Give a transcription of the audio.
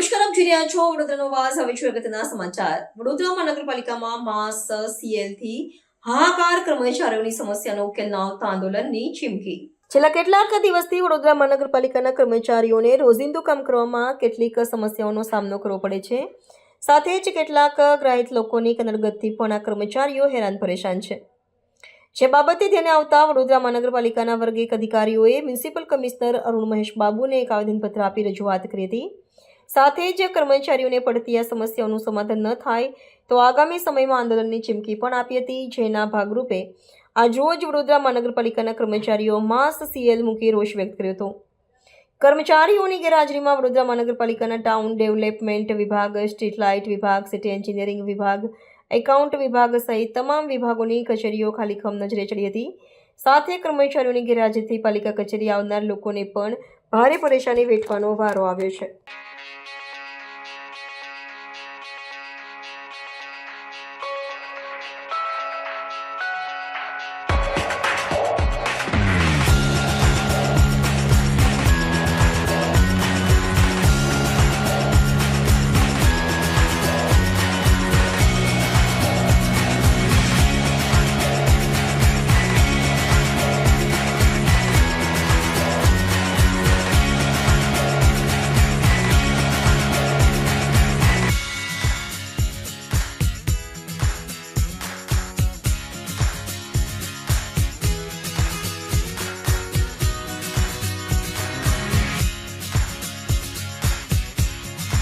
નમસ્કાર, આપ જોઈ રહ્યા છો વડોદરાનો અવાજ. હવે છે અગત્યના સમાચાર. વડોદરા મહાનગરપાલિકામાં માસ સીએલ થી હાહાકાર, કર્મચારીઓની સમસ્યાનો ઉકેલ ન આવતા આંદોલનની ચીમકી. છેલ્લા કેટલાક દિવસથી વડોદરા મહાનગરપાલિકાના કર્મચારીઓને રોજિંદુ કામ કરવામાં કેટલીક સમસ્યાઓનો સામનો કરવો પડે છે. સાથે જ કેટલાક ગ્રાહિત લોકોની કનડગતથી પણ આ કર્મચારીઓ હેરાન પરેશાન છે. જે બાબતે ધ્યાને આવતા વડોદરા મહાનગરપાલિકાના વર્ગ 1 અધિકારીઓએ મ્યુનિસિપલ કમિશનર અરુણ મહેશ બાબુને એક આવેદનપત્ર આપી રજૂઆત કરી હતી. સાથે જ કર્મચારીઓને પડતી આ સમસ્યાઓનું સમાધાન ન થાય તો આગામી સમયમાં આંદોલનની ચીમકી પણ આપી હતી. જેના ભાગરૂપે આજરોજ વડોદરા મહાનગરપાલિકાના કર્મચારીઓ માસ સીએલ મૂકી રોષ વ્યક્ત કર્યો હતો. કર્મચારીઓની ગેરહાજરીમાં વડોદરા મહાનગરપાલિકાના ટાઉન ડેવલપમેન્ટ વિભાગ, સ્ટ્રીટ લાઇટ વિભાગ, સિટી એન્જિનિયરિંગ વિભાગ, એકાઉન્ટ વિભાગ સહિત તમામ વિભાગોની કચેરીઓ ખાલીખમ નજરે ચડી હતી. સાથે કર્મચારીઓની ગેરહાજરીથી પાલિકા કચેરી આવનાર લોકોને પણ ભારે પરેશાની વેઠવાનો વારો આવ્યો છે.